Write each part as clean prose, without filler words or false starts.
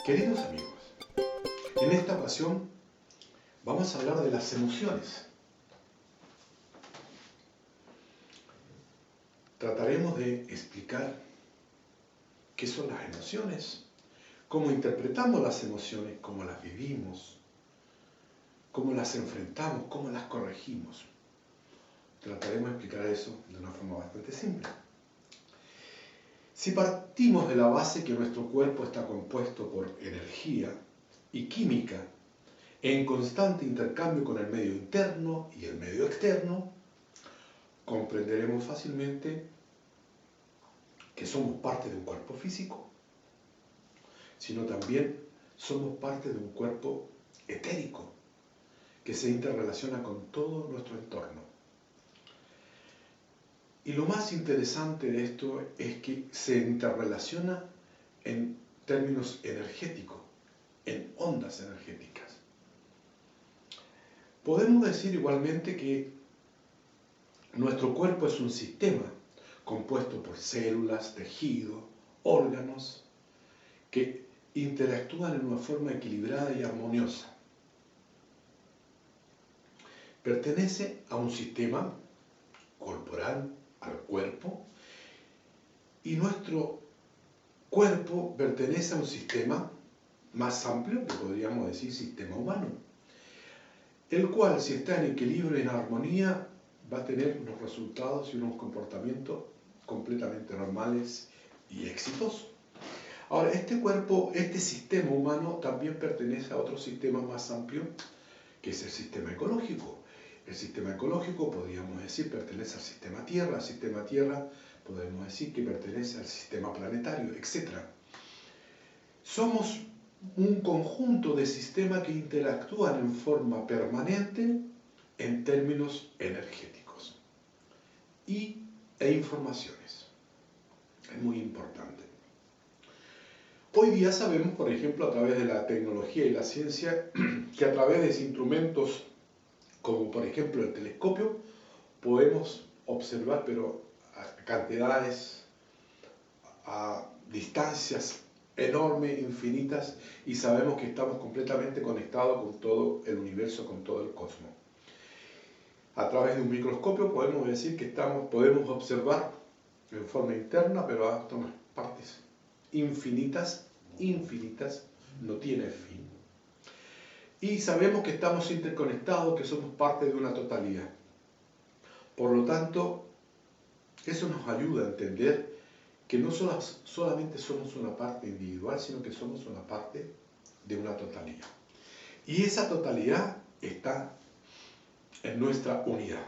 Queridos amigos, en esta ocasión vamos a hablar de las emociones. Trataremos de explicar qué son las emociones, cómo interpretamos las emociones, cómo las vivimos, cómo las enfrentamos, cómo las corregimos. Trataremos de explicar eso de una forma bastante simple. Si partimos de la base que nuestro cuerpo está compuesto por energía y química en constante intercambio con el medio interno y el medio externo, comprenderemos fácilmente que somos parte de un cuerpo físico, sino también somos parte de un cuerpo etérico que se interrelaciona con todo nuestro entorno. Y lo más interesante de esto es que se interrelaciona en términos energéticos, en ondas energéticas. Podemos decir igualmente que nuestro cuerpo es un sistema compuesto por células, tejidos, órganos, que interactúan en una forma equilibrada y armoniosa. Pertenece a un sistema corporal, al cuerpo, y nuestro cuerpo pertenece a un sistema más amplio, que podríamos decir sistema humano, el cual, si está en equilibrio y en armonía, va a tener unos resultados y unos comportamientos completamente normales y exitosos. Ahora, este cuerpo, este sistema humano también pertenece a otro sistema más amplio, que es el sistema ecológico. El sistema ecológico, podríamos decir, pertenece al sistema Tierra. El sistema Tierra, podemos decir que pertenece al sistema planetario, etc. Somos un conjunto de sistemas que interactúan en forma permanente en términos energéticos e informaciones. Es muy importante. Hoy día sabemos, por ejemplo, a través de la tecnología y la ciencia, que a través de instrumentos como por ejemplo el telescopio, podemos observar, pero a cantidades, a distancias enormes, infinitas, y sabemos que estamos completamente conectados con todo el universo, con todo el cosmos. A través de un microscopio podemos decir que podemos observar en forma interna, pero hasta unas partes infinitas, no tiene fin. Y sabemos que estamos interconectados, que somos parte de una totalidad. Por lo tanto, eso nos ayuda a entender que no solamente somos una parte individual, sino que somos una parte de una totalidad. Y esa totalidad está en nuestra unidad.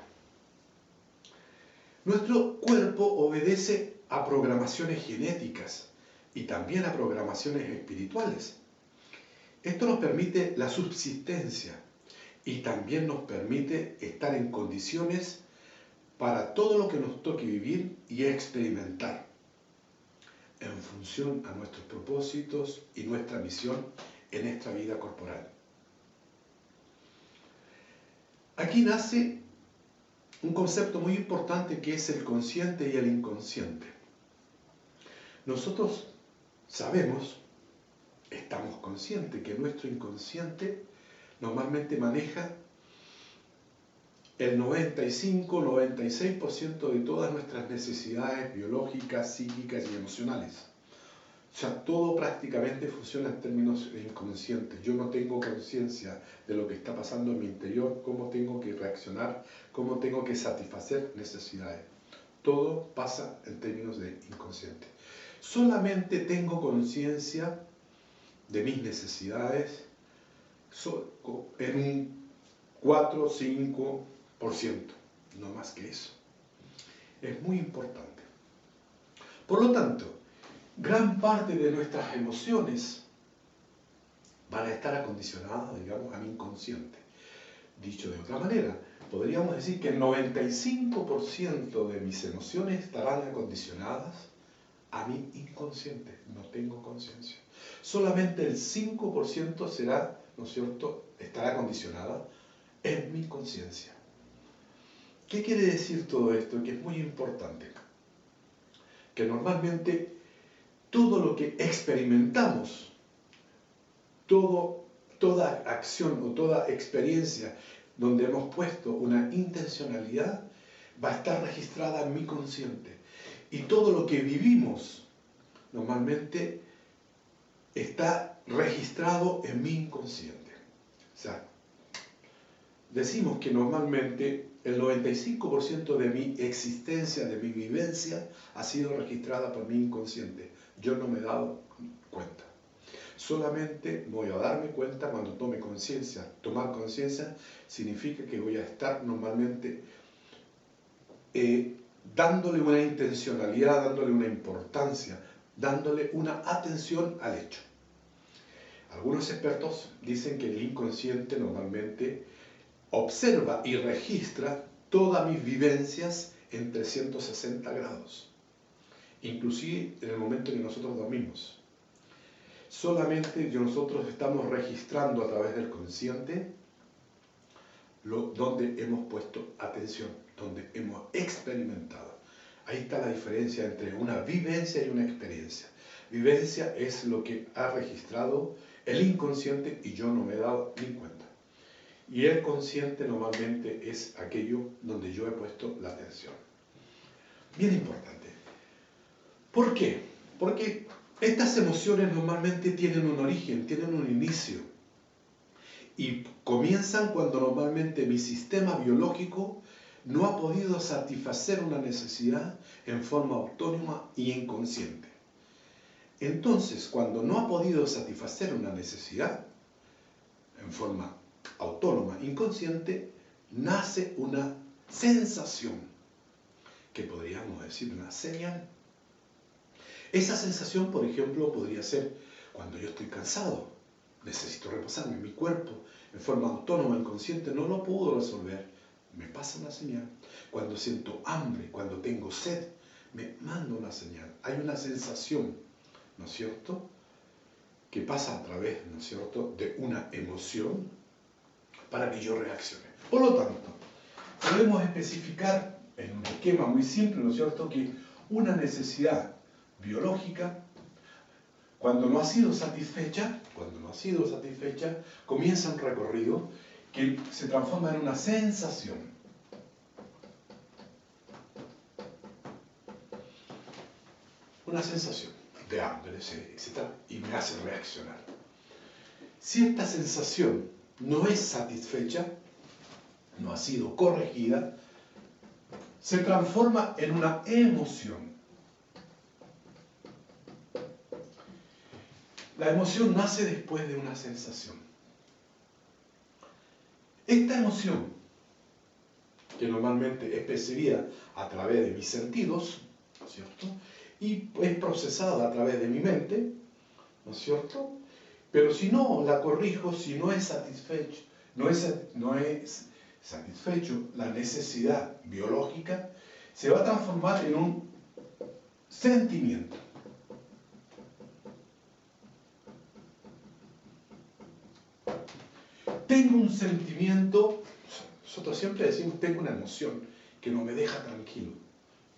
Nuestro cuerpo obedece a programaciones genéticas y también a programaciones espirituales. Esto nos permite la subsistencia y también nos permite estar en condiciones para todo lo que nos toque vivir y experimentar en función a nuestros propósitos y nuestra misión en esta vida corporal. Aquí nace un concepto muy importante que es el consciente y el inconsciente. Nosotros sabemos, estamos conscientes que nuestro inconsciente normalmente maneja el 95-96% de todas nuestras necesidades biológicas, psíquicas y emocionales. O sea, todo prácticamente funciona en términos inconscientes. Yo no tengo conciencia de lo que está pasando en mi interior, cómo tengo que reaccionar, cómo tengo que satisfacer necesidades. Todo pasa en términos de inconsciente. Solamente tengo conciencia de mis necesidades en un 4-5%, no más que eso. Es muy importante. Por lo tanto, gran parte de nuestras emociones van a estar acondicionadas, digamos, a mi inconsciente. Dicho de otra manera, podríamos decir que el 95% de mis emociones estarán acondicionadas a mi inconsciente. No tengo conciencia. Solamente el 5% será, ¿no es cierto?, estará acondicionada en mi conciencia. ¿Qué quiere decir todo esto? Que es muy importante. Que normalmente todo lo que experimentamos toda acción o toda experiencia donde hemos puesto una intencionalidad va a estar registrada en mi consciente. Y todo lo que vivimos normalmente está registrado en mi inconsciente. O sea, decimos que normalmente el 95% de mi existencia, de mi vivencia, ha sido registrada por mi inconsciente. Yo no me he dado cuenta. Solamente voy a darme cuenta cuando tome conciencia. Tomar conciencia significa que voy a estar normalmente dándole una intencionalidad, dándole una importancia, dándole una atención al hecho. Algunos expertos dicen que el inconsciente normalmente observa y registra todas mis vivencias en 360 grados, inclusive en el momento en que nosotros dormimos. Solamente nosotros estamos registrando a través del consciente donde hemos puesto atención, donde hemos experimentado. Ahí está la diferencia entre una vivencia y una experiencia. Vivencia es lo que ha registrado el inconsciente y yo no me he dado ni cuenta. Y el consciente normalmente es aquello donde yo he puesto la atención. Bien importante. ¿Por qué? Porque estas emociones normalmente tienen un origen, tienen un inicio. Y comienzan cuando normalmente mi sistema biológico no ha podido satisfacer una necesidad en forma autónoma y inconsciente. Entonces, cuando no ha podido satisfacer una necesidad en forma autónoma, inconsciente, nace una sensación, que podríamos decir una señal. Esa sensación, por ejemplo, podría ser cuando yo estoy cansado, necesito reposarme, mi cuerpo, en forma autónoma, inconsciente, no lo puedo resolver, me pasa una señal. Cuando siento hambre, cuando tengo sed, me manda una señal. Hay una sensación, ¿no es cierto?, que pasa a través, ¿no es cierto?, de una emoción para que yo reaccione. Por lo tanto, podemos especificar en un esquema muy simple, ¿no es cierto?, que una necesidad biológica, cuando no ha sido satisfecha, comienza un recorrido que se transforma en una sensación. Una sensación de hambre, etc. Y me hace reaccionar. Si esta sensación no es satisfecha, no ha sido corregida, se transforma en una emoción. La emoción nace después de una sensación. Esta emoción, que normalmente es percibida a través de mis sentidos, ¿no es cierto?, y es procesada a través de mi mente, ¿no es cierto?, pero si no la corrijo, si no es satisfecho, no es satisfecho la necesidad biológica, se va a transformar en un sentimiento. Tengo un sentimiento, nosotros siempre decimos, tengo una emoción que no me deja tranquilo,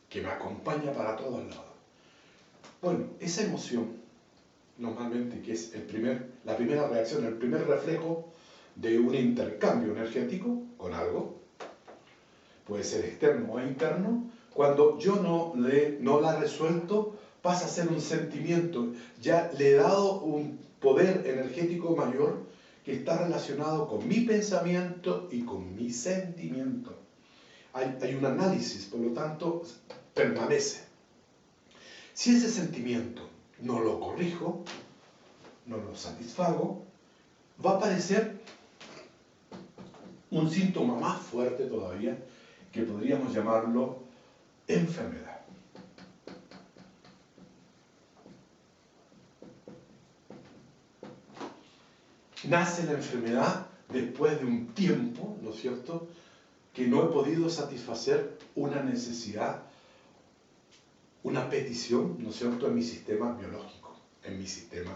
que me acompaña para todos lados. Bueno, esa emoción, normalmente, que es la primera reacción, el primer reflejo de un intercambio energético con algo, puede ser externo o interno, cuando yo no la he resuelto, pasa a ser un sentimiento, ya le he dado un poder energético mayor que está relacionado con mi pensamiento y con mi sentimiento. Hay un análisis, por lo tanto, permanece. Si ese sentimiento no lo corrijo, no lo satisfago, va a aparecer un síntoma más fuerte todavía, que podríamos llamarlo enfermedad. Nace la enfermedad después de un tiempo, ¿no es cierto?, que no he podido satisfacer una necesidad, una petición, ¿no es cierto?, en mi sistema biológico, en mi sistema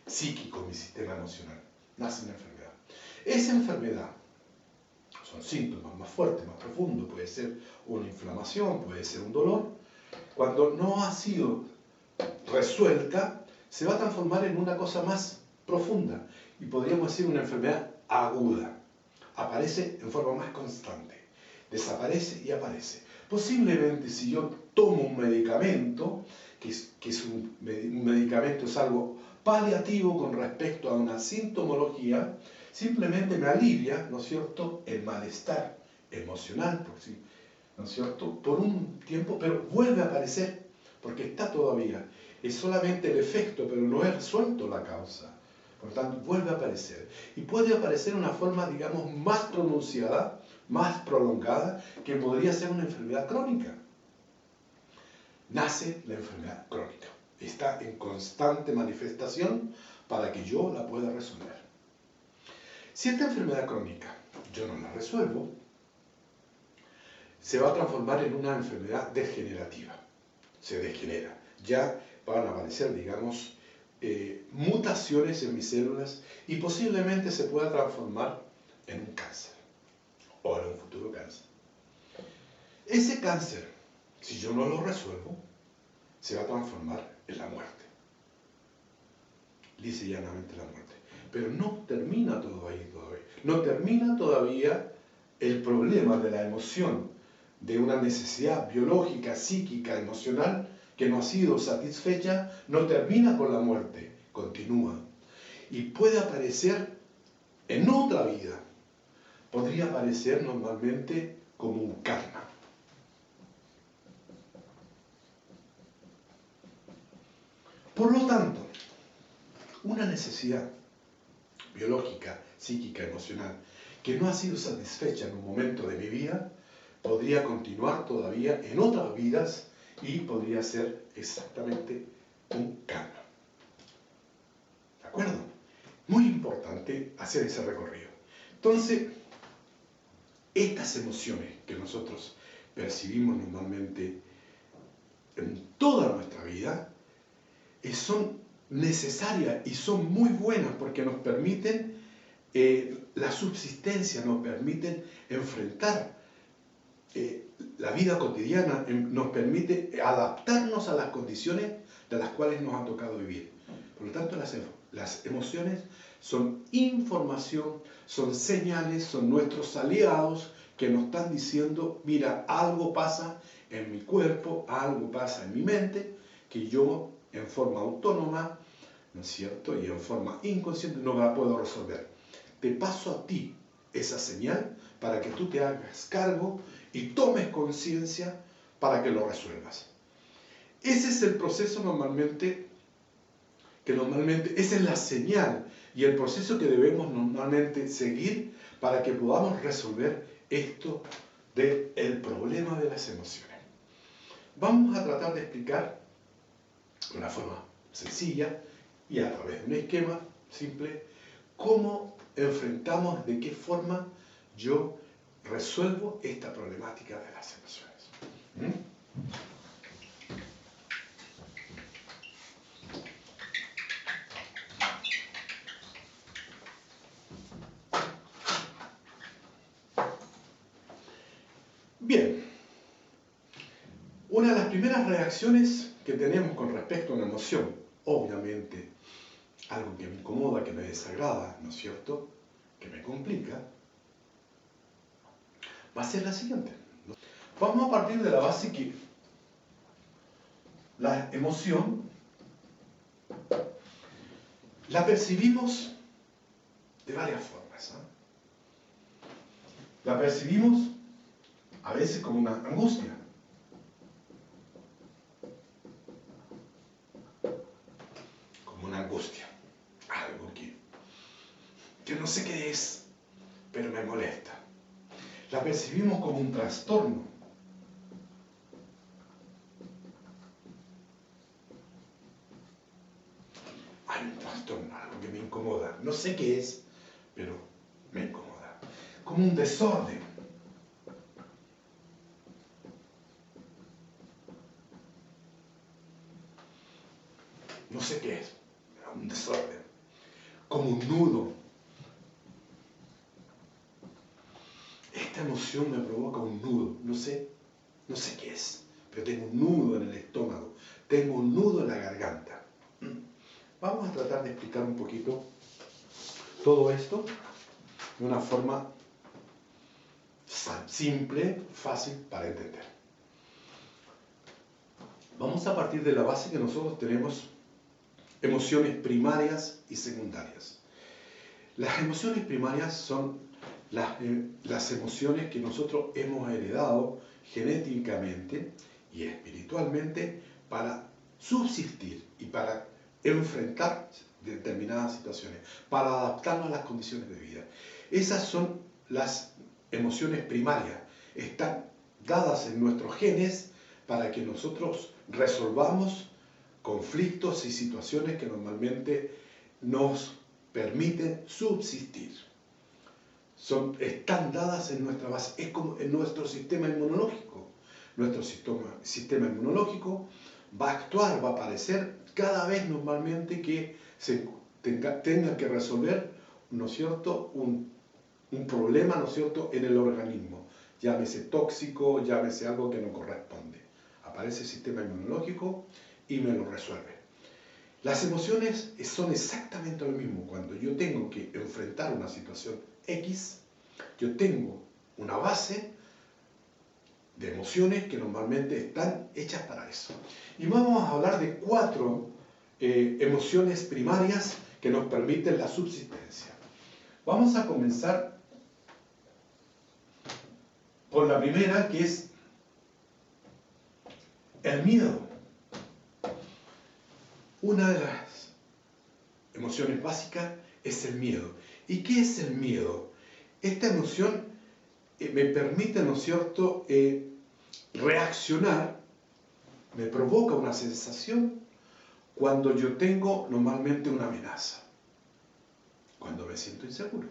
psíquico, en mi sistema emocional. Nace una enfermedad. Esa enfermedad son síntomas más fuertes, más profundos, puede ser una inflamación, puede ser un dolor. Cuando no ha sido resuelta, se va a transformar en una cosa más profunda, y podríamos decir una enfermedad aguda. Aparece en forma más constante, desaparece y aparece. Posiblemente si yo tomo un medicamento, que es un medicamento, es algo paliativo con respecto a una sintomología, simplemente me alivia, ¿no es cierto?, el malestar emocional, ¿no es cierto?, por un tiempo, pero vuelve a aparecer, porque está todavía. Es solamente el efecto, pero no he resuelto la causa. Por lo tanto, vuelve a aparecer. Y puede aparecer de una forma, digamos, más pronunciada, más prolongada, que podría ser una enfermedad crónica. Nace la enfermedad crónica. Está en constante manifestación para que yo la pueda resolver. Si esta enfermedad crónica yo no la resuelvo, se va a transformar en una enfermedad degenerativa. Se degenera. Ya van a aparecer, digamos, mutaciones en mis células y posiblemente se pueda transformar en un cáncer o en un futuro cáncer. Ese cáncer, si yo no lo resuelvo, se va a transformar en la muerte. Lisa y llanamente la muerte. Pero no termina todo ahí todavía. No termina todavía el problema de la emoción, de una necesidad biológica, psíquica, emocional, que no ha sido satisfecha, no termina con la muerte, continúa. Y puede aparecer en otra vida. Podría aparecer normalmente como un karma. Por lo tanto, una necesidad biológica, psíquica, emocional, que no ha sido satisfecha en un momento de mi vida, podría continuar todavía en otras vidas y podría ser exactamente un karma. ¿De acuerdo? Muy importante hacer ese recorrido. Entonces, estas emociones que nosotros percibimos normalmente en toda nuestra vida son necesarias y son muy buenas porque nos permiten la subsistencia, nos permiten enfrentar la vida cotidiana, nos permite adaptarnos a las condiciones de las cuales nos ha tocado vivir. Por lo tanto, las emociones son información, son señales, son nuestros aliados que nos están diciendo, mira, algo pasa en mi cuerpo, algo pasa en mi mente, que yo en forma autónoma, ¿no es cierto?, y en forma inconsciente no la puedo resolver. Te paso a ti esa señal para que tú te hagas cargo y tomes conciencia para que lo resuelvas. Ese es el proceso esa es la señal y el proceso que debemos normalmente seguir para que podamos resolver esto del problema de las emociones. Vamos a tratar de explicar de una forma sencilla y a través de un esquema simple cómo enfrentamos, de qué forma yo resuelvo esta problemática de las emociones. Bien, una de las primeras reacciones que tenemos con respecto a una emoción, obviamente, algo que me incomoda, que me desagrada, ¿no es cierto?, que me complica, va a ser la siguiente. Vamos a partir de la base que la emoción la percibimos de varias formas. La percibimos a veces como una angustia. Como una angustia. Algo que no sé qué es, pero me molesta. La percibimos como un trastorno. Hay un trastorno, algo que me incomoda. No sé qué es, pero me incomoda. Como un desorden. No sé qué es, pero un desorden. Como un nudo. Esta emoción me provoca un nudo. No sé qué es, pero tengo un nudo en el estómago. Tengo un nudo en la garganta. Vamos a tratar de explicar un poquito todo esto de una forma simple, fácil para entender. Vamos a partir de la base que nosotros tenemos emociones primarias y secundarias. Las emociones primarias son las emociones que nosotros hemos heredado genéticamente y espiritualmente para subsistir y para enfrentar determinadas situaciones, para adaptarnos a las condiciones de vida. Esas son las emociones primarias, están dadas en nuestros genes para que nosotros resolvamos conflictos y situaciones que normalmente nos permiten subsistir. Están dadas en nuestra base, es como en nuestro sistema inmunológico. Nuestro sistema inmunológico va a actuar, va a aparecer cada vez normalmente que se tenga que resolver, ¿no es cierto?, un problema, ¿no es cierto?, en el organismo. Llámese tóxico, llámese algo que no corresponde. Aparece el sistema inmunológico y me lo resuelve. Las emociones son exactamente lo mismo. Cuando yo tengo que enfrentar una situación X, yo tengo una base de emociones que normalmente están hechas para eso. Y vamos a hablar de 4 emociones primarias que nos permiten la subsistencia. Vamos a comenzar por la primera, que es el miedo. Una de las emociones básicas es el miedo. ¿Y qué es el miedo? Esta emoción me permite, ¿no es cierto?, reaccionar, me provoca una sensación cuando yo tengo normalmente una amenaza, cuando me siento inseguro.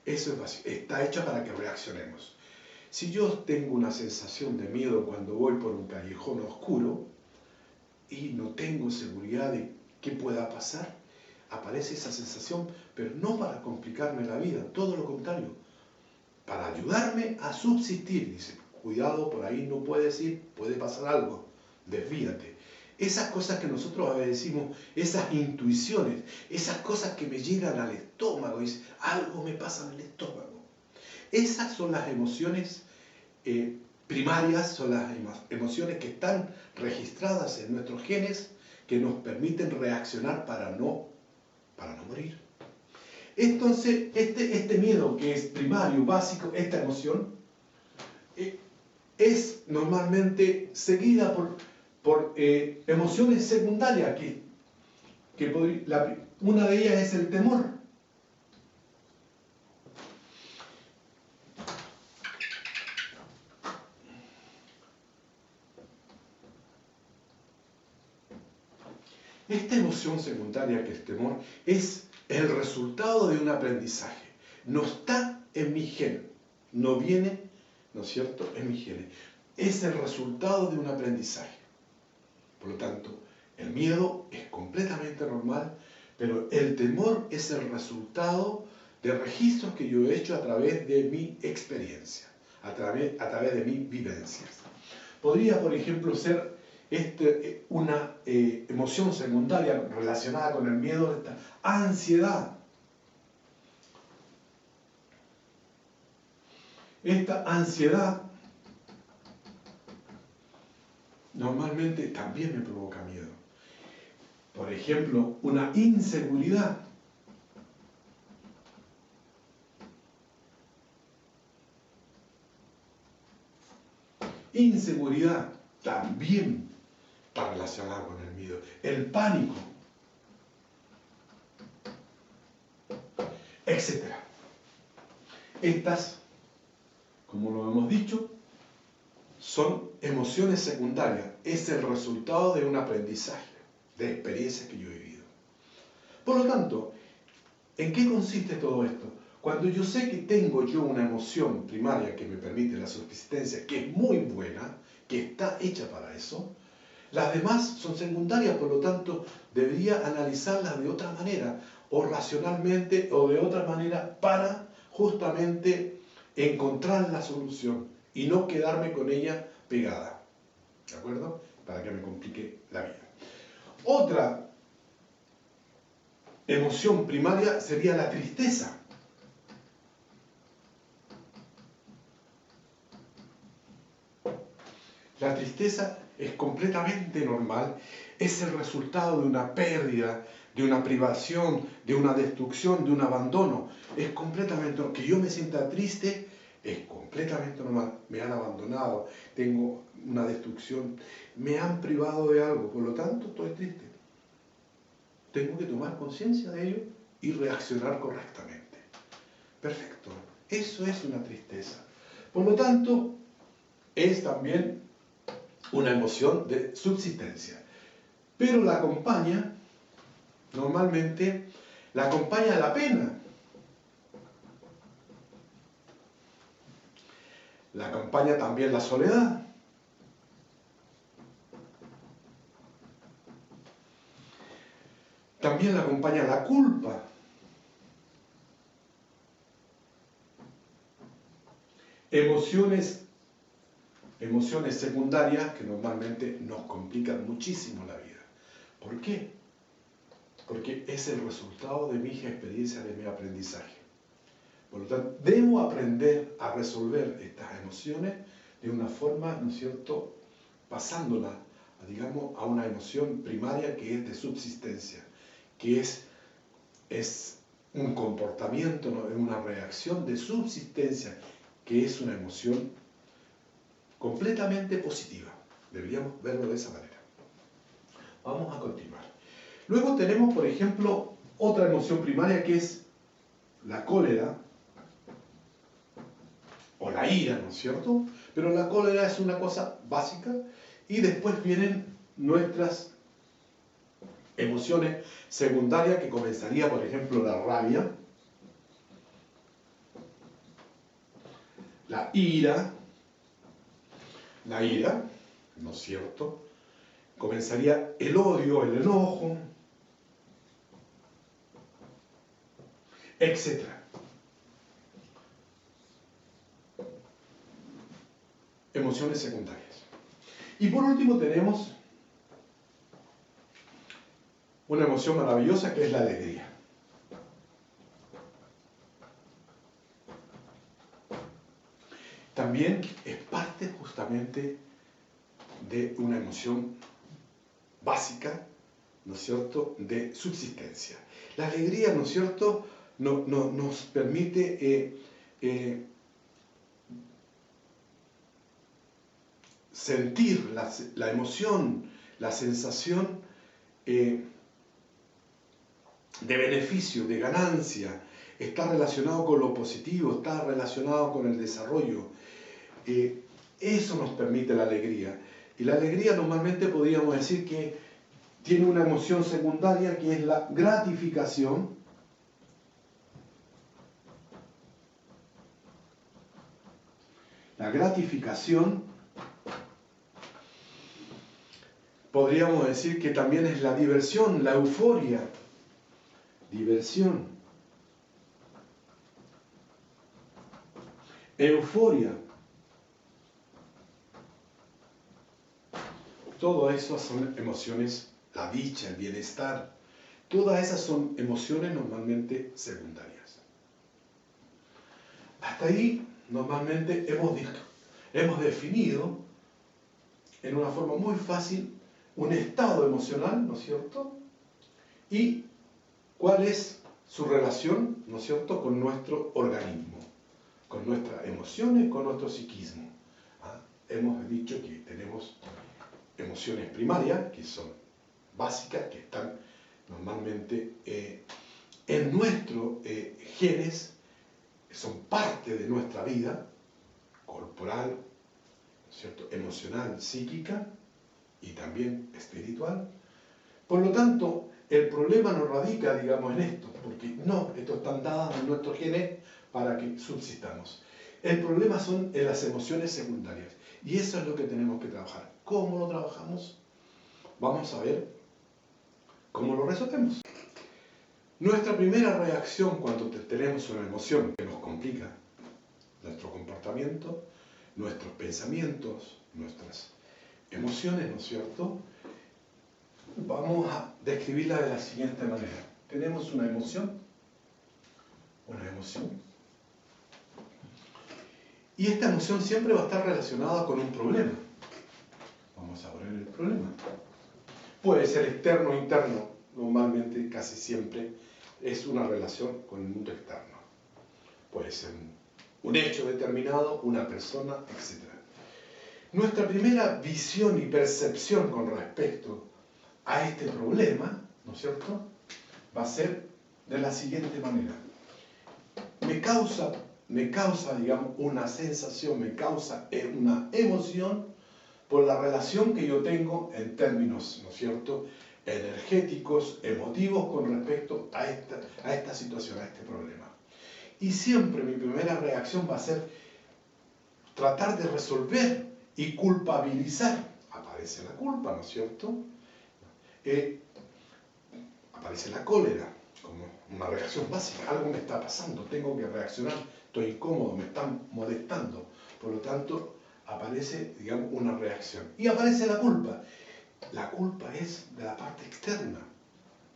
Eso es básico, está hecho para que reaccionemos. Si yo tengo una sensación de miedo cuando voy por un callejón oscuro y no tengo seguridad de qué pueda pasar, aparece esa sensación, pero no para complicarme la vida, todo lo contrario, para ayudarme a subsistir. Dice, cuidado, por ahí no puedes ir, puede pasar algo, desvíate. Esas cosas que nosotros a veces decimos, esas intuiciones, esas cosas que me llegan al estómago, dice, algo me pasa en el estómago. Esas son las emociones primarias, son las emociones que están registradas en nuestros genes, que nos permiten reaccionar para no morir. Entonces, este miedo que es primario, básico, esta emoción, es normalmente seguida por emociones secundarias, una de ellas es el temor. Esta emoción secundaria, que es temor, es el resultado de un aprendizaje. No está en mi gen, no viene, ¿no es cierto?, en mi gen. Es el resultado de un aprendizaje. Por lo tanto, el miedo es completamente normal, pero el temor es el resultado de registros que yo he hecho a través de mi experiencia, a través de mis vivencias. Podría, por ejemplo, ser una emoción secundaria relacionada con el miedo, esta ansiedad. Esta ansiedad normalmente también me provoca miedo. Por ejemplo, una inseguridad. Inseguridad también está relacionada con el miedo. El pánico, etc. Estas, como lo hemos dicho, son emociones secundarias. Es el resultado de un aprendizaje, de experiencias que yo he vivido. Por lo tanto, ¿en qué consiste todo esto? Cuando yo sé que tengo yo una emoción primaria que me permite la subsistencia, que es muy buena, que está hecha para eso, las demás son secundarias, por lo tanto, debería analizarlas de otra manera, o racionalmente, o de otra manera, para justamente encontrar la solución y no quedarme con ella pegada. ¿De acuerdo? Para que me complique la vida. Otra emoción primaria sería la tristeza. La tristeza es completamente normal, es el resultado de una pérdida, de una privación, de una destrucción, de un abandono. Es completamente normal. Que yo me sienta triste es completamente normal. Me han abandonado, tengo una destrucción, me han privado de algo, por lo tanto estoy triste. Tengo que tomar conciencia de ello y reaccionar correctamente. Perfecto, eso es una tristeza. Por lo tanto, es también una emoción de subsistencia. Pero la acompaña, normalmente, la acompaña la pena. La acompaña también la soledad. También la acompaña la culpa. Emociones secundarias que normalmente nos complican muchísimo la vida. ¿Por qué? Porque es el resultado de mis experiencias, de mi aprendizaje. Por lo tanto, debo aprender a resolver estas emociones de una forma, ¿no es cierto?, pasándola, digamos, a una emoción primaria que es de subsistencia, que es un comportamiento, ¿no?, una reacción de subsistencia, que es una emoción completamente positiva. Deberíamos verlo de esa manera. Vamos a continuar. Luego tenemos, por ejemplo, otra emoción primaria que es la cólera o la ira, ¿no es cierto? Pero la cólera es una cosa básica y después vienen nuestras emociones secundarias, que comenzaría, por ejemplo, la rabia, la ira, ¿no es cierto? Comenzaría el odio, el enojo, etc. Emociones secundarias. Y por último tenemos una emoción maravillosa que es la alegría. También es parte justamente de una emoción básica, ¿no es cierto?, de subsistencia. La alegría, ¿no es cierto?, nos permite sentir la emoción, la sensación de beneficio, de ganancia. Está relacionado con lo positivo, está relacionado con el desarrollo. Eso nos permite la alegría. Y la alegría normalmente podríamos decir que tiene una emoción secundaria que es la gratificación. La gratificación, podríamos decir que también es la diversión, la euforia. Diversión. Euforia. Todo eso son emociones, la dicha, el bienestar. Todas esas son emociones normalmente secundarias. Hasta ahí normalmente hemos definido en una forma muy fácil un estado emocional, ¿no es cierto? Y cuál es su relación, ¿no es cierto?, con nuestro organismo, con nuestras emociones, con nuestro psiquismo. Hemos dicho que tenemos emociones primarias, que son básicas, que están normalmente en nuestros genes, que son parte de nuestra vida corporal, ¿no es cierto?, emocional, psíquica y también espiritual. Por lo tanto, el problema no radica, digamos, en esto, porque no, esto están dadas en nuestros genes para que subsistamos. El problema son en las emociones secundarias, y eso es lo que tenemos que trabajar. ¿Cómo lo trabajamos? Vamos a ver cómo lo resolvemos. Nuestra primera reacción cuando tenemos una emoción que nos complica nuestro comportamiento, nuestros pensamientos, nuestras emociones, ¿no es cierto?, vamos a describirla de la siguiente manera. tenemos una emoción, y esta emoción siempre va a estar relacionada con un problema. Vamos a ver el problema. Puede ser externo o interno, normalmente casi siempre es una relación con el mundo externo. Puede ser un hecho determinado, una persona, etc. Nuestra primera visión y percepción con respecto a este problema, ¿no es cierto?, va a ser de la siguiente manera. Me causa, digamos, una sensación, me causa una emoción por la relación que yo tengo en términos, ¿no es cierto?, energéticos, emotivos con respecto a esta situación, a este problema. Y siempre mi primera reacción va a ser tratar de resolver y culpabilizar. Aparece la culpa, ¿no es cierto? Aparece la cólera, como una reacción básica. Algo me está pasando, tengo que reaccionar, estoy incómodo, me están molestando. Por lo tanto, aparece, digamos, una reacción. Y aparece la culpa. La culpa es de la parte externa,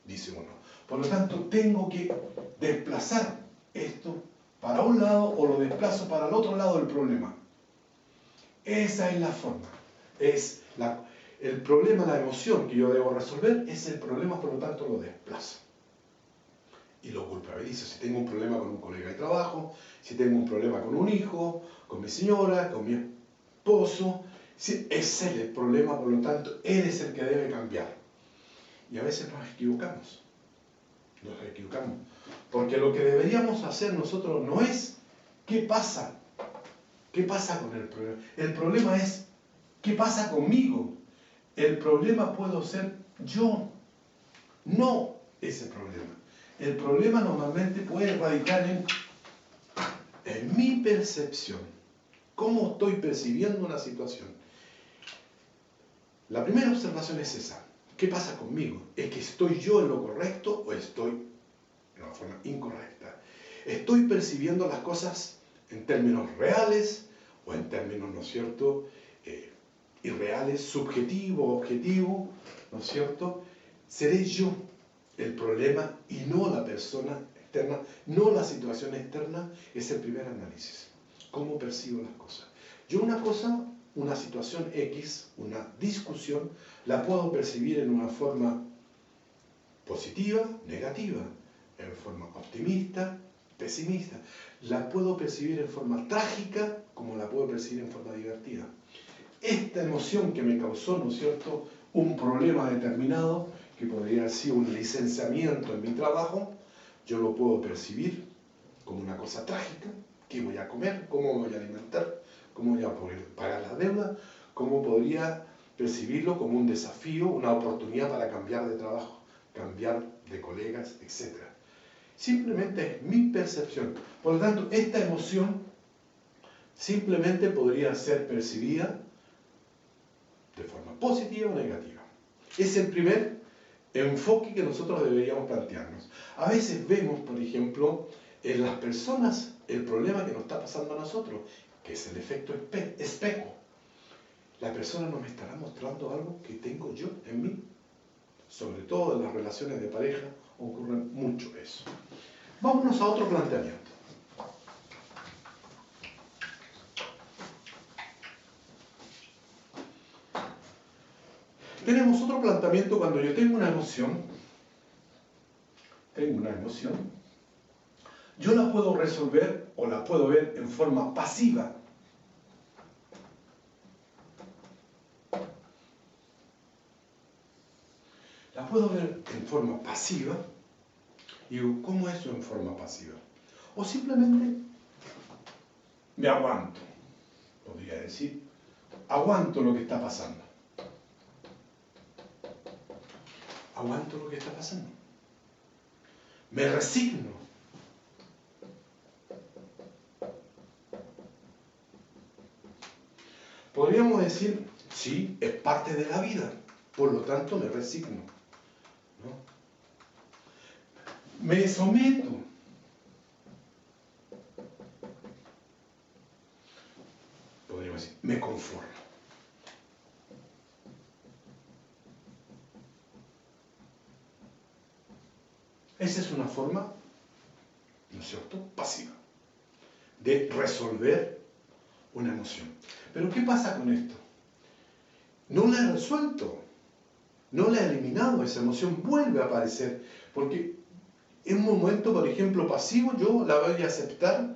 dice uno. Por lo tanto, tengo que desplazar esto para un lado o lo desplazo para el otro lado del problema. Esa es la forma. El problema, la emoción que yo debo resolver es el problema, por lo tanto lo desplazo. Y lo culpabilizo. Si tengo un problema con un colega de trabajo, si tengo un problema con un hijo, con mi señora, con mi esposo, ese es el problema, por lo tanto, él es el que debe cambiar. Y a veces nos equivocamos. Porque lo que deberíamos hacer nosotros no es ¿qué pasa? ¿Qué pasa con el problema? El problema es ¿qué pasa conmigo? El problema puedo ser yo, no ese problema. El problema normalmente puede radicar en mi percepción. ¿Cómo estoy percibiendo una situación? La primera observación es esa. ¿Qué pasa conmigo? ¿Es que estoy yo en lo correcto o estoy de una forma incorrecta? ¿Estoy percibiendo las cosas en términos reales o en términos, ¿no es cierto?, irreales, subjetivo, objetivo, ¿no es cierto? Seré yo el problema y no la persona externa, no la situación externa, es el primer análisis. ¿Cómo percibo las cosas? Yo una situación X, una discusión, la puedo percibir en una forma positiva, negativa, en forma optimista, pesimista. La puedo percibir en forma trágica, como la puedo percibir en forma divertida. Esta emoción que me causó, ¿no es cierto?, un problema determinado, que podría haber sido un licenciamiento en mi trabajo, yo lo puedo percibir como una cosa trágica. ¿Qué voy a comer? ¿Cómo me voy a alimentar? ¿Cómo voy a poder pagar la deuda? ¿Cómo podría percibirlo como un desafío, una oportunidad para cambiar de trabajo, cambiar de colegas, etcétera? Simplemente es mi percepción. Por lo tanto, esta emoción simplemente podría ser percibida de forma positiva o negativa. Es el primer enfoque que nosotros deberíamos plantearnos. A veces vemos, por ejemplo, en las personas el problema que nos está pasando a nosotros, que es el efecto espejo. La persona no me estará mostrando algo que tengo yo en mí. Sobre todo en las relaciones de pareja ocurre mucho eso. Vámonos a otro planteamiento. Tenemos otro planteamiento cuando yo tengo una emoción, yo la puedo resolver o la puedo ver en forma pasiva. La puedo ver en forma pasiva. Y digo, ¿cómo es eso en forma pasiva? O simplemente me aguanto, podría decir, aguanto lo que está pasando. Aguanto lo que está pasando. Me resigno. Podríamos decir, sí, es parte de la vida, por lo tanto me resigno, ¿no? Me someto. Podríamos decir, me conformo. Esa es una forma, ¿no es cierto?, pasiva, de resolver una emoción. Pero ¿qué pasa con esto? No la he resuelto, no la he eliminado, esa emoción vuelve a aparecer, porque en un momento, por ejemplo, pasivo, yo la voy a aceptar,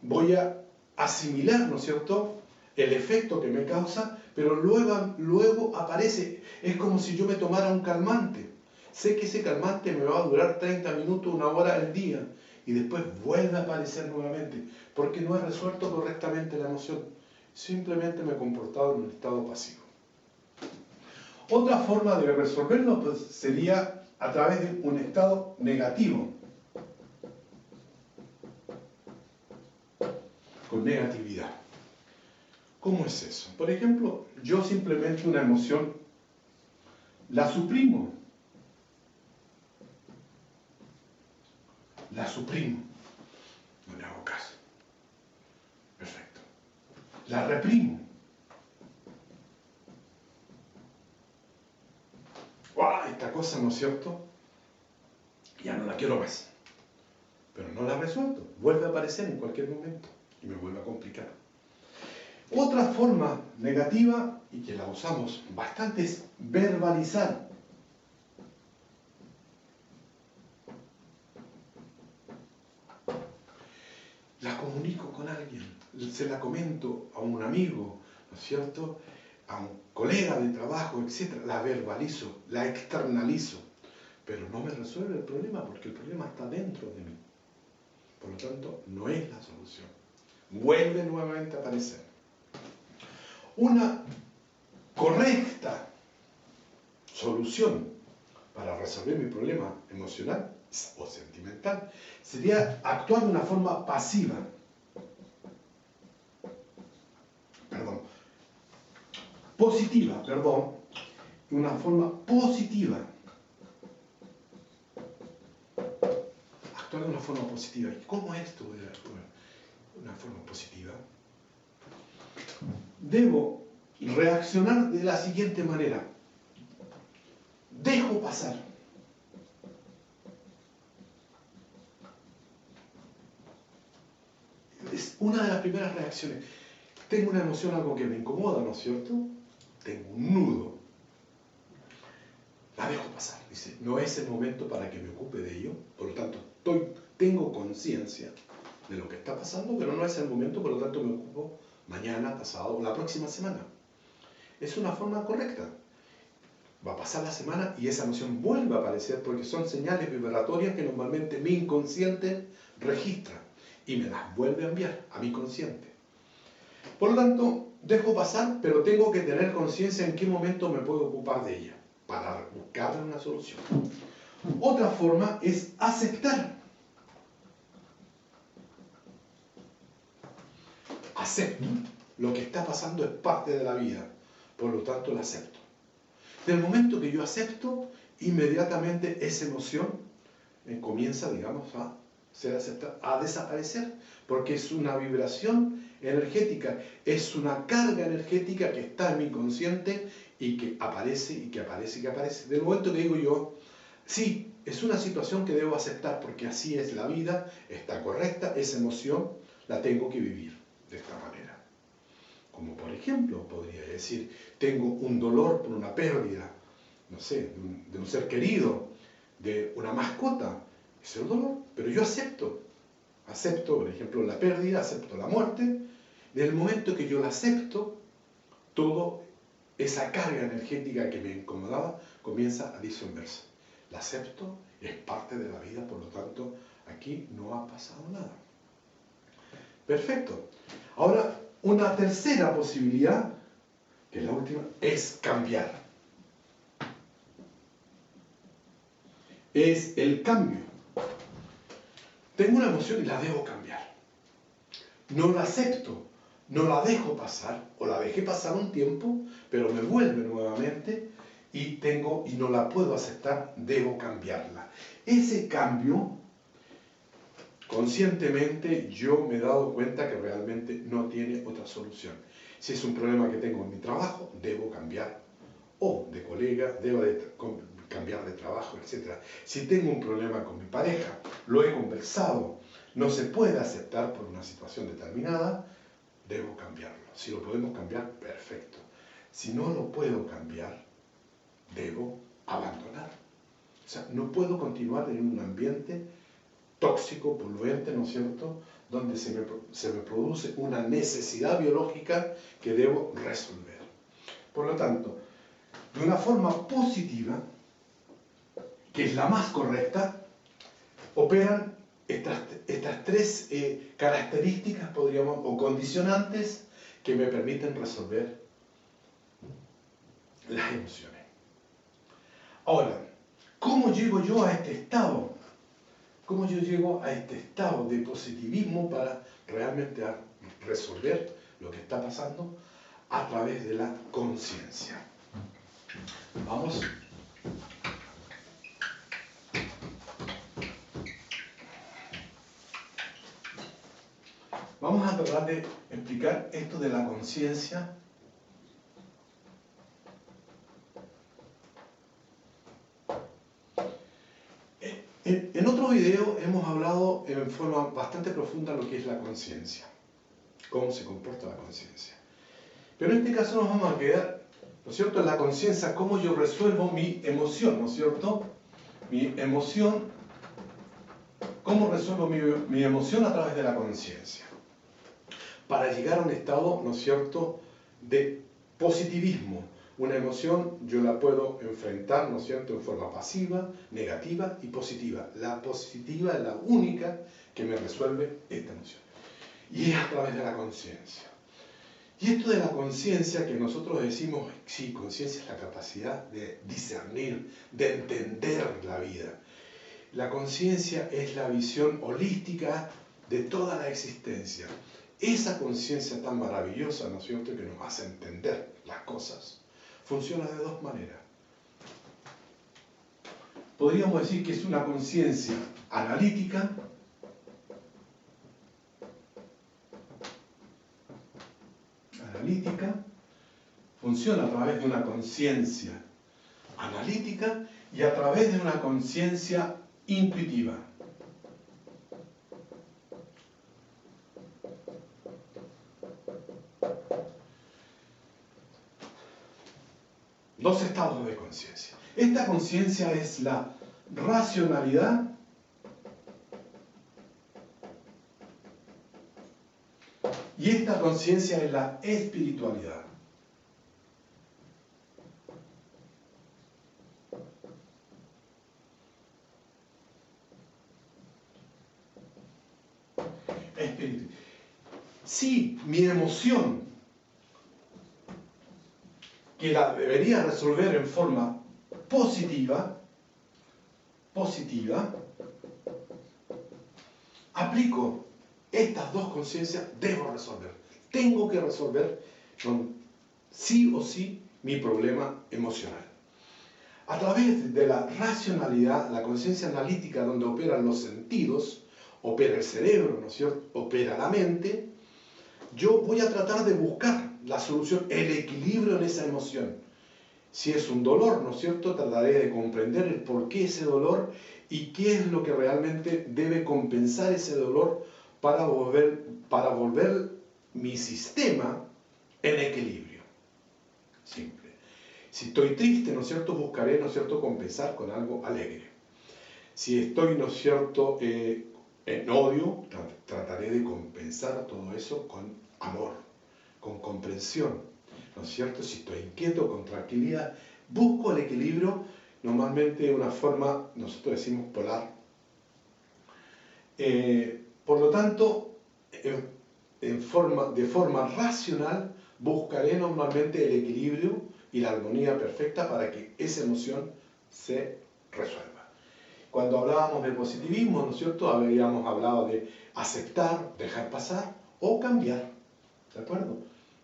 voy a asimilar, ¿no es cierto?, el efecto que me causa, pero luego aparece, es como si yo me tomara un calmante. Sé que ese calmante me va a durar 30 minutos, 1 hora al día, y después vuelve a aparecer nuevamente, porque no he resuelto correctamente la emoción. Simplemente me he comportado en un estado pasivo. Otra forma de resolverlo pues, sería a través de un estado negativo, con negatividad. ¿Cómo es eso? Por ejemplo, yo simplemente una emoción la suprimo. La suprimo. No le hago caso. Perfecto. La reprimo. ¡Guau! Esta cosa, ¿no es cierto? Ya no la quiero más. Pero no la resuelto. Vuelve a aparecer en cualquier momento y me vuelve a complicar. Otra forma negativa, y que la usamos bastante, es verbalizar. La comunico con alguien, se la comento a un amigo, ¿no es cierto?, a un colega de trabajo, etc. La verbalizo, la externalizo, pero no me resuelve el problema porque el problema está dentro de mí. Por lo tanto, no es la solución. Vuelve nuevamente a aparecer. Una correcta solución para resolver mi problema emocional o sentimental sería actuar de una forma pasiva. Positiva, de una forma positiva. Actuar de una forma positiva. ¿Y cómo es esto de una forma positiva? Debo reaccionar de la siguiente manera. Dejo pasar. Es una de las primeras reacciones. Tengo una emoción, algo que me incomoda, ¿no es cierto? Tengo un nudo. La dejo pasar. Dice, no es el momento para que me ocupe de ello. Por lo tanto, tengo conciencia de lo que está pasando, pero no es el momento, por lo tanto me ocupo mañana, pasado o la próxima semana. Es una forma correcta. Va a pasar la semana y esa emoción vuelve a aparecer porque son señales vibratorias que normalmente mi inconsciente registra y me las vuelve a enviar a mi consciente. Por lo tanto, dejo pasar, pero tengo que tener conciencia en qué momento me puedo ocupar de ella para buscar una solución. Otra forma es aceptar. Acepto. Lo que está pasando es parte de la vida, por lo tanto la acepto. Del momento que yo acepto, inmediatamente esa emoción comienza, digamos, a ser aceptada, a desaparecer, porque es una vibración energética, es una carga energética que está en mi inconsciente y que aparece, y que aparece, y que aparece. Del momento que digo yo, sí, es una situación que debo aceptar, porque así es la vida, está correcta, esa emoción la tengo que vivir de esta manera. Como por ejemplo, podría decir, tengo un dolor por una pérdida, no sé, de un ser querido, de una mascota, ese es el dolor, pero yo acepto, por ejemplo, la pérdida, acepto la muerte. Del momento que yo la acepto, toda esa carga energética que me incomodaba comienza a disolverse. La acepto, es parte de la vida, por lo tanto, aquí no ha pasado nada. Perfecto. Ahora, una tercera posibilidad, que es la última, es cambiar. Es el cambio. Tengo una emoción y la debo cambiar. No la acepto, no la dejo pasar, o la dejé pasar un tiempo, pero me vuelve nuevamente y no la puedo aceptar, debo cambiarla. Ese cambio, conscientemente yo me he dado cuenta que realmente no tiene otra solución. Si es un problema que tengo en mi trabajo, debo cambiar. O de colega, debo de cambiar de trabajo, etc. Si tengo un problema con mi pareja, lo he conversado, no se puede aceptar por una situación determinada, debo cambiarlo. Si lo podemos cambiar, perfecto. Si no lo puedo cambiar, debo abandonar. O sea, no puedo continuar en un ambiente tóxico, poluente, ¿no es cierto?, donde se me produce una necesidad biológica que debo resolver. Por lo tanto, de una forma positiva, que es la más correcta, operan estas tres características, podríamos, o condicionantes que me permiten resolver las emociones. Ahora, ¿cómo llego yo a este estado? ¿Cómo yo llego a este estado de positivismo para realmente resolver lo que está pasando? A través de la conciencia. Vamos. Vamos a tratar de explicar esto de la conciencia. En otro video hemos hablado en forma bastante profunda lo que es la conciencia, cómo se comporta la conciencia. Pero en este caso nos vamos a quedar, ¿no es cierto?, en la conciencia, cómo yo resuelvo mi emoción, ¿no es cierto? Mi emoción, cómo resuelvo mi emoción a través de la conciencia. Para llegar a un estado, ¿no es cierto?, de positivismo. Una emoción yo la puedo enfrentar, ¿no es cierto?, en forma pasiva, negativa y positiva. La positiva es la única que me resuelve esta emoción. Y es a través de la conciencia. Y esto de la conciencia que nosotros decimos, sí, conciencia es la capacidad de discernir, de entender la vida. La conciencia es la visión holística de toda la existencia. Esa conciencia tan maravillosa, ¿no es cierto?, que nos hace entender las cosas, funciona de dos maneras. Podríamos decir que es una conciencia analítica, funciona a través de una conciencia analítica y a través de una conciencia intuitiva. Dos estados de conciencia. Esta conciencia es la racionalidad y esta conciencia es la espiritualidad. Si mi emoción, que la debería resolver en forma positiva, aplico estas dos conciencias, debo resolver. Tengo que resolver sí o sí mi problema emocional. A través de la racionalidad, la conciencia analítica, donde operan los sentidos, opera el cerebro, ¿no es cierto?, opera la mente, yo voy a tratar de buscar la solución, el equilibrio en esa emoción. Si es un dolor, ¿no es cierto?, trataré de comprender el por qué ese dolor y qué es lo que realmente debe compensar ese dolor para volver mi sistema en equilibrio. Simple. Si estoy triste, ¿no es cierto?, buscaré, ¿no es cierto?, compensar con algo alegre. Si estoy, ¿no es cierto?, en odio, trataré de compensar todo eso con amor, con comprensión, ¿no es cierto? Si estoy inquieto, con tranquilidad, busco el equilibrio, normalmente de una forma, nosotros decimos polar. Por lo tanto, de forma racional, buscaré normalmente el equilibrio y la armonía perfecta para que esa emoción se resuelva. Cuando hablábamos de positivismo, ¿no es cierto?, habíamos hablado de aceptar, dejar pasar o cambiar, ¿de acuerdo?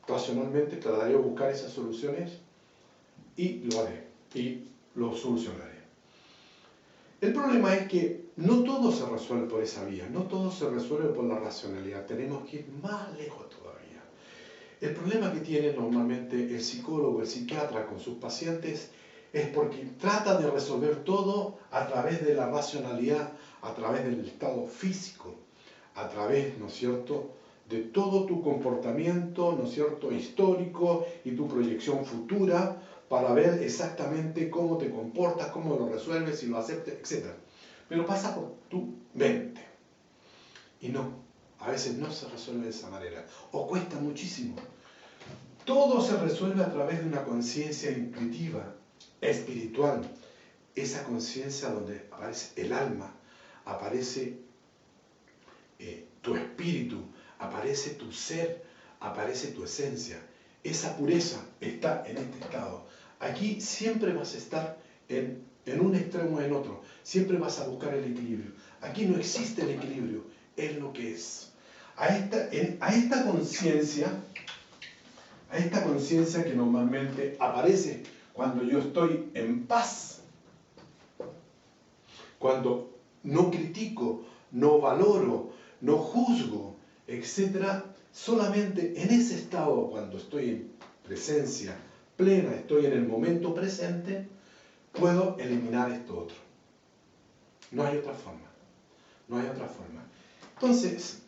Racionalmente trataré de buscar esas soluciones y lo haré, y lo solucionaré. El problema es que no todo se resuelve por esa vía, no todo se resuelve por la racionalidad, tenemos que ir más lejos todavía. El problema que tiene normalmente el psicólogo, el psiquiatra con sus pacientes es porque trata de resolver todo a través de la racionalidad, a través del estado físico, a través, ¿no es cierto?, de todo tu comportamiento, ¿no es cierto?, histórico y tu proyección futura para ver exactamente cómo te comportas, cómo lo resuelves, si lo aceptas, etc. Pero pasa por tu mente. Y no, a veces no se resuelve de esa manera, o cuesta muchísimo. Todo se resuelve a través de una conciencia intuitiva, espiritual, esa conciencia donde aparece el alma, aparece tu espíritu, aparece tu ser, aparece tu esencia. Esa pureza está en este estado. Aquí siempre vas a estar en un extremo o en otro, siempre vas a buscar el equilibrio. Aquí no existe el equilibrio, es lo que es. A esta conciencia que normalmente aparece cuando yo estoy en paz, cuando no critico, no valoro, no juzgo, etc., solamente en ese estado, cuando estoy en presencia plena, estoy en el momento presente, puedo eliminar esto otro. No hay otra forma. No hay otra forma. Entonces,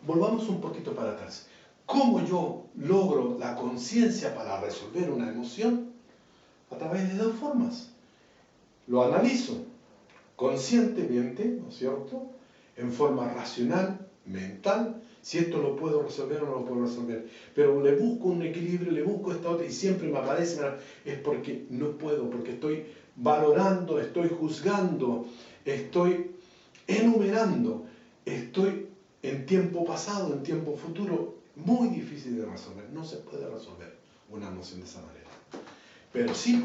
volvamos un poquito para atrás. ¿Cómo yo logro la conciencia para resolver una emoción? A través de dos formas. Lo analizo conscientemente, ¿no es cierto?, en forma racional, mental, si esto lo puedo resolver o no lo puedo resolver. Pero le busco un equilibrio, le busco esta otra y siempre me aparece, es porque no puedo, porque estoy valorando, estoy juzgando, estoy enumerando, estoy en tiempo pasado, en tiempo futuro, muy difícil de resolver. No se puede resolver una emoción de esa manera. Pero sí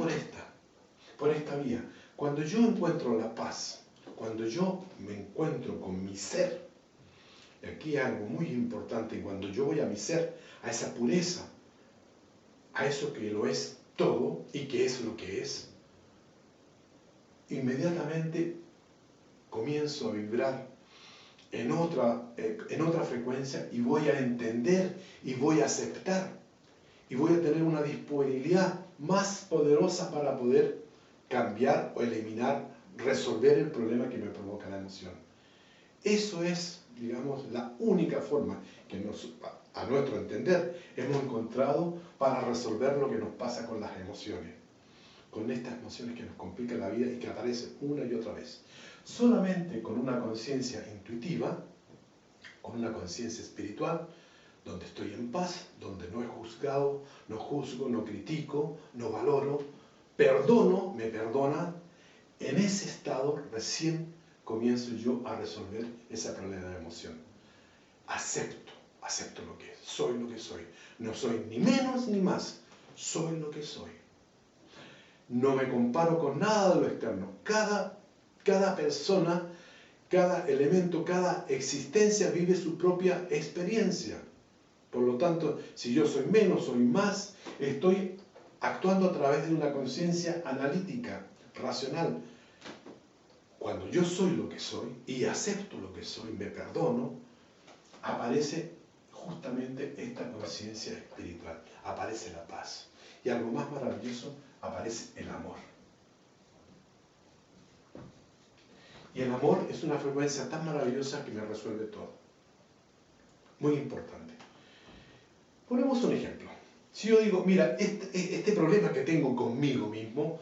por esta vía. Cuando yo encuentro la paz, cuando yo me encuentro con mi ser, y aquí hay algo muy importante, cuando yo voy a mi ser, a esa pureza, a eso que lo es todo y que es lo que es, inmediatamente comienzo a vibrar en otra frecuencia y voy a entender y voy a aceptar y voy a tener una disponibilidad más poderosa para poder cambiar o eliminar, resolver el problema que me provoca la emoción. Eso es, digamos, la única forma que a nuestro entender hemos encontrado para resolver lo que nos pasa con las emociones, con estas emociones que nos complican la vida y que aparecen una y otra vez. Solamente con una conciencia intuitiva, con una conciencia espiritual, donde estoy en paz, donde no he juzgado, no juzgo, no critico, no valoro, perdono, me perdona, en ese estado recién comienzo yo a resolver ese problema de emoción. Acepto lo que es, soy lo que soy. No soy ni menos ni más, soy lo que soy. No me comparo con nada de lo externo. Cada persona, cada elemento, cada existencia vive su propia experiencia. Por lo tanto, si yo soy menos, soy más, estoy actuando a través de una conciencia analítica, racional. Cuando yo soy lo que soy y acepto lo que soy, me perdono, aparece justamente esta conciencia espiritual, aparece la paz. Y algo más maravilloso, aparece el amor. Y el amor es una frecuencia tan maravillosa que me resuelve todo. Muy importante. Ponemos un ejemplo. Si yo digo, mira, este problema que tengo conmigo mismo,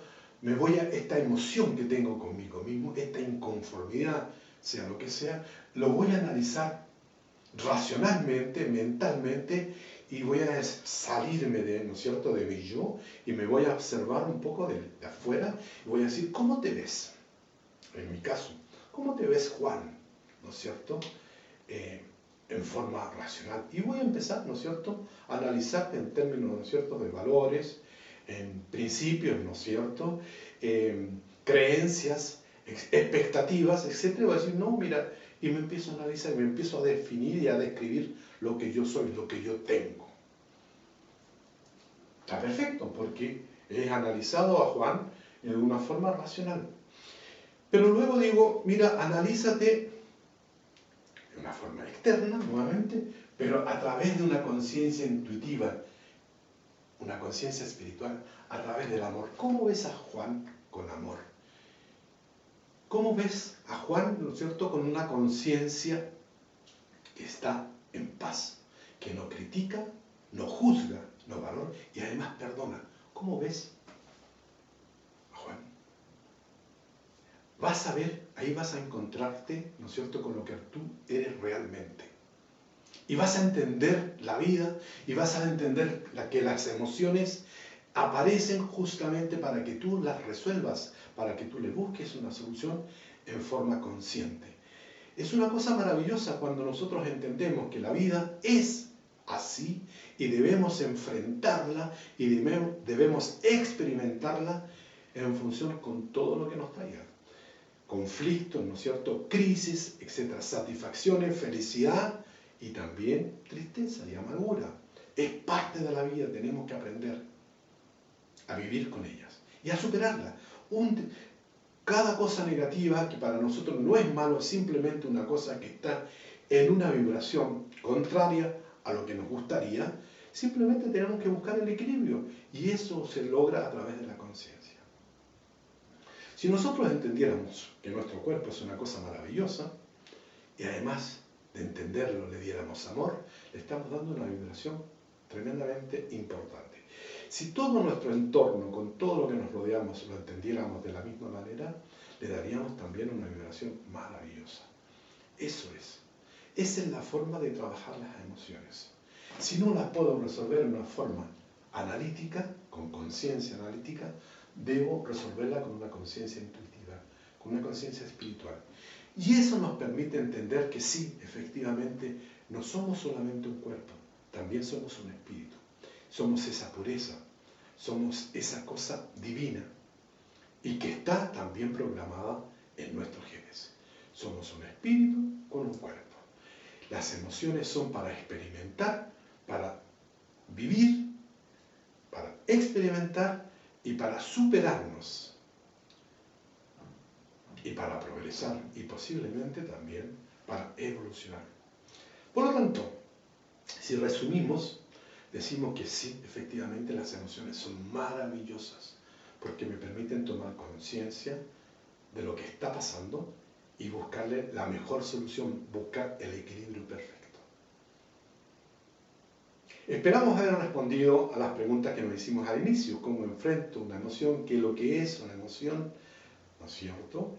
esta emoción que tengo conmigo mismo, esta inconformidad, sea lo que sea, lo voy a analizar racionalmente, mentalmente, y voy a salirme ¿no es cierto?, de mi yo, y me voy a observar un poco de afuera, y voy a decir, ¿cómo te ves? En mi caso, ¿cómo te ves, Juan? ¿No es cierto? En forma racional. Y voy a empezar, ¿no es cierto?, a analizar en términos, ¿no es cierto?, de valores, en principios, ¿no es cierto?, creencias, expectativas, etc. Voy a decir, no, mira, y me empiezo a analizar, me empiezo a definir y a describir lo que yo soy, lo que yo tengo. Está perfecto, porque he analizado a Juan de una forma racional. Pero luego digo, mira, analízate de una forma externa, nuevamente, pero a través de una conciencia intuitiva, una conciencia espiritual a través del amor. ¿Cómo ves a Juan con amor? ¿Cómo ves a Juan, ¿no es cierto?, con una conciencia que está en paz, que no critica, no juzga, no valora y además perdona? ¿Cómo ves a Juan? Vas a ver, ahí vas a encontrarte, ¿no es cierto?, con lo que tú eres realmente. Y vas a entender la vida y vas a entender que las emociones aparecen justamente para que tú las resuelvas, para que tú le busques una solución en forma consciente. Es una cosa maravillosa cuando nosotros entendemos que la vida es así y debemos enfrentarla y debemos experimentarla en función con todo lo que nos traiga. Conflictos, ¿no es cierto?, crisis, etc. Satisfacciones, felicidad y también tristeza y amargura. Es parte de la vida, tenemos que aprender a vivir con ellas y a superarla. Cada cosa negativa que para nosotros no es malo, es simplemente una cosa que está en una vibración contraria a lo que nos gustaría, simplemente tenemos que buscar el equilibrio y eso se logra a través de la conciencia. Si nosotros entendiéramos que nuestro cuerpo es una cosa maravillosa y además de entenderlo le diéramos amor, le estamos dando una vibración tremendamente importante. Si todo nuestro entorno, con todo lo que nos rodeamos, lo entendiéramos de la misma manera, le daríamos también una vibración maravillosa. Eso es. Esa es la forma de trabajar las emociones. Si no las puedo resolver en una forma analítica, con conciencia analítica, debo resolverla con una conciencia intuitiva, con una conciencia espiritual. Y eso nos permite entender que sí, efectivamente, no somos solamente un cuerpo, también somos un espíritu. Somos esa pureza, somos esa cosa divina y que está también programada en nuestros genes. Somos un espíritu con un cuerpo. Las emociones son para experimentar, para vivir, para experimentar y para superarnos y para progresar y posiblemente también para evolucionar. Por lo tanto, si resumimos, decimos que sí, efectivamente las emociones son maravillosas porque me permiten tomar conciencia de lo que está pasando y buscarle la mejor solución, buscar el equilibrio perfecto. Esperamos haber respondido a las preguntas que nos hicimos al inicio. ¿Cómo enfrento una emoción? ¿Qué es lo que es una emoción? ¿No es cierto?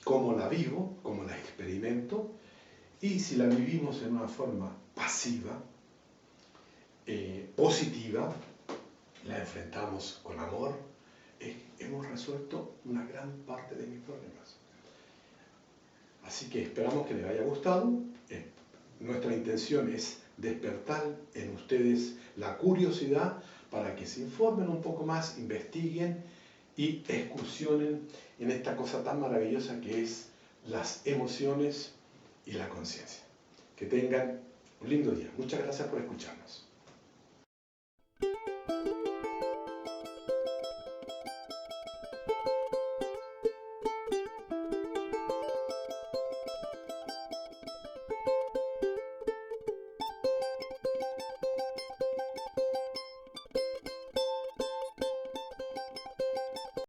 ¿Cómo la vivo? ¿Cómo la experimento? Y si la vivimos en una forma pasiva, positiva, la enfrentamos con amor, hemos resuelto una gran parte de mis problemas. Así que esperamos que les haya gustado. Nuestra intención es despertar en ustedes la curiosidad para que se informen un poco más, investiguen y excursionen en esta cosa tan maravillosa que es las emociones y la conciencia. Que tengan un lindo día. Muchas gracias por escucharnos.